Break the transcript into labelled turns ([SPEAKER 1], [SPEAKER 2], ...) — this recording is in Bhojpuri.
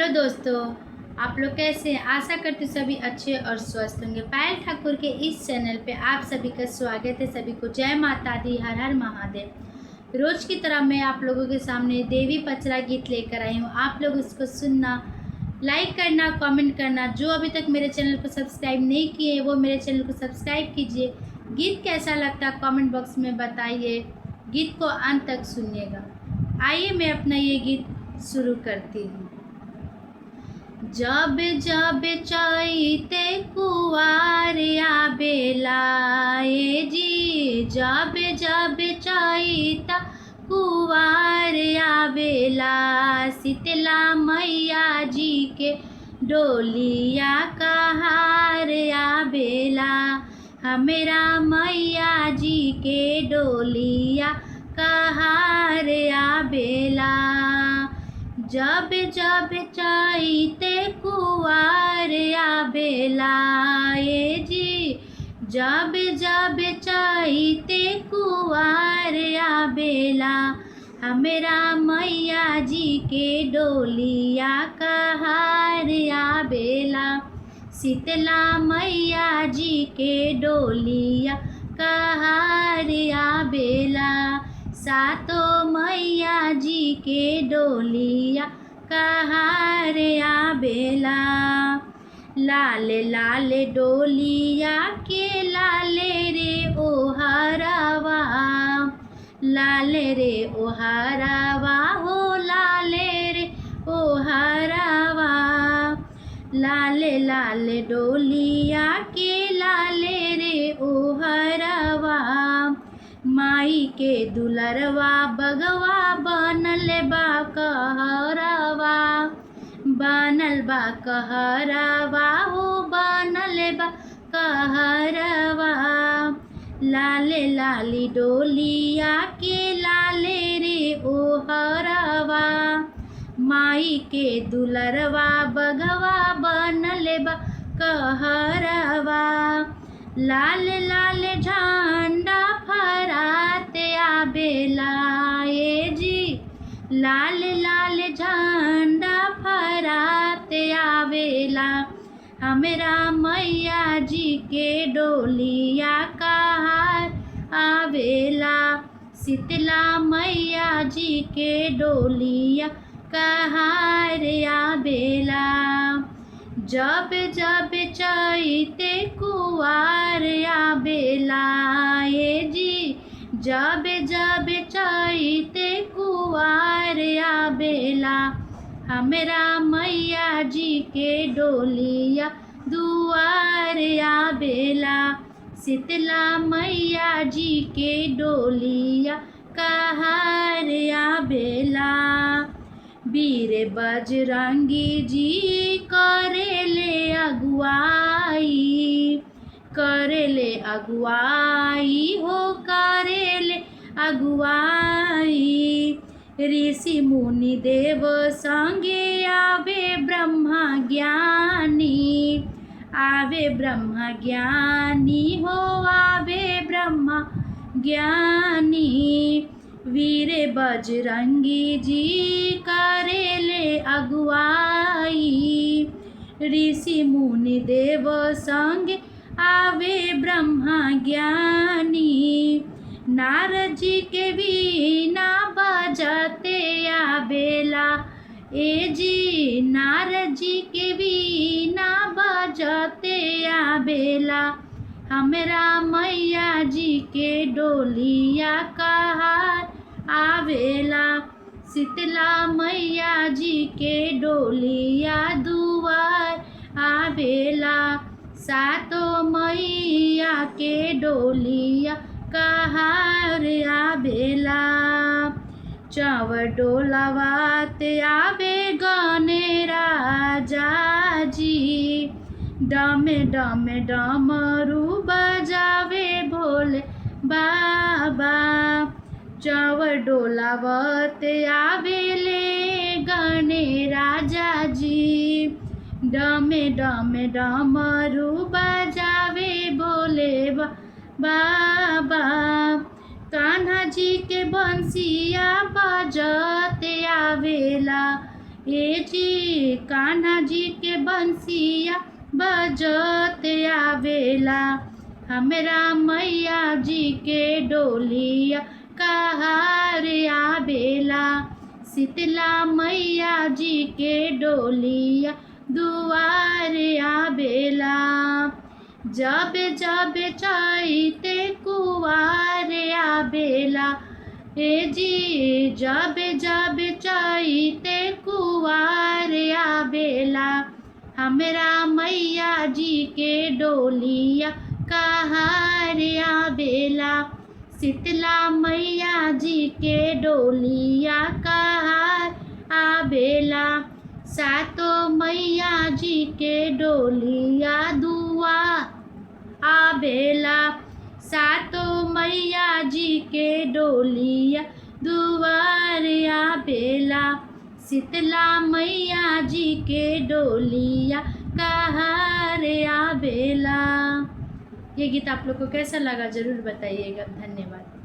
[SPEAKER 1] हेलो दोस्तों, आप लोग कैसे हैं? आशा करती हूँ सभी अच्छे और स्वस्थ होंगे। पायल ठाकुर के इस चैनल पे आप सभी का स्वागत है। सभी को जय माता दी, हर हर महादेव। रोज की तरह मैं आप लोगों के सामने देवी पचरा गीत लेकर आई हूँ। आप लोग उसको सुनना, लाइक करना, कमेंट करना। जो अभी तक मेरे चैनल को सब्सक्राइब नहीं किए वो मेरे चैनल को सब्सक्राइब कीजिए। गीत कैसा लगता है कमेंट बॉक्स में बताइए। गीत को अंत तक सुनिएगा। आइए मैं अपना ये गीत शुरू करती हूँ। जब जब चाहते कुवार आबेला जी, जब जब चाहता कुवार आबेला, शीतला मैया जी के डोलिया कहार आबेला, हमेरा मैया जी के डोलिया कहार आबेला। जब जब चाहते कुवार आबेला जी, जब जब चाहते कुवार आबेला, हमेरा मैया जी के डोलिया कहार आबेला, शीतला मैया जी के डोलिया कहार आबेला, सातो मैया जी के डोलिया कहार आबेला। लाल लाल डोलिया के लाले रे ओहरावा, लाल रे ओहरावा हो, लाले रे ओहरावा, लाल लाल डोलिया के लाले रे ओहरावा, माई के दुलरवा बगवा बनल बा कहरवा, बनल बा कहरवा हो, बनल बा कहरवा, लाले लाली डोलिया के लाले रे ओहरवा, माई के दुलरवा बगवा बनल बा कहरवा, लाल लाल झंडा फहराते आबेला जी, लाल लाल झंडा फहराते आबेला, हमेरा मैया जी के डोलिया कहार आबेला, शीतला मैया जी के डोलिया कहार आबेला। जब जब चाहते कुवार आबेला जी, जब जब चाहते कुवार आबेला, हमेरा मैया जी के डोलिया दुआर आबेला, शीतला मैया जी के डोलिया कहार आबेला। वीर बजरंगी जी करेले अगुआई, करेले अगुआई हो, करेले अगुआई, ऋषि मुनि देव संगे आवे ब्रह्मा ज्ञानी, आवे ब्रह्मा ज्ञानी हो, आवे ब्रह्मा ज्ञानी, वीर बजरंगी जी करेले अगुआई, ऋषि मुनि देव संग आवे ब्रह्मा ज्ञानी, नारद जी के वीणा बजाते आबेला जी, नारद जी के वीणा बजाते आबेला, हमेरा मैया जी के डोलिया कहार आबेला, शीतला मैया जी के डोलिया दुआर आबेला, सातो मैया के डोलिया कहार आबेला। चंवर डोलावाते आवे गने राजा जी, डमे डमे डमरू बजावे भोले बाबा, चंवर डोलावते आवेले गणे राजा जी, डमे डमे डमरू बजावे भोले बाबा, कान्हा जी के बंसिया बजते आवेला ए जी कान्हा जी के बंसिया बजत आवेला, हमरा मैया जी के डोलिया कहार आवेला। शीतला मैया जी के डोलिया दुआर आवेला, जब जब चैते कुवार आवेला। ए जी जब जब चैते कुवार आवेला, हमरा मैया जी के डोलिया कहार आवेला। शीतला मैया जी के डोलिया कहार आवेला, सातो मैया जी के डोलिया दुआर आवेला। सातो मैया जी के डोलिया दुआर आवेला, शीतला मैया जी के डोलिया कहार आवेला। ये गीत आप लोग को कैसा लगा ज़रूर बताइएगा। धन्यवाद।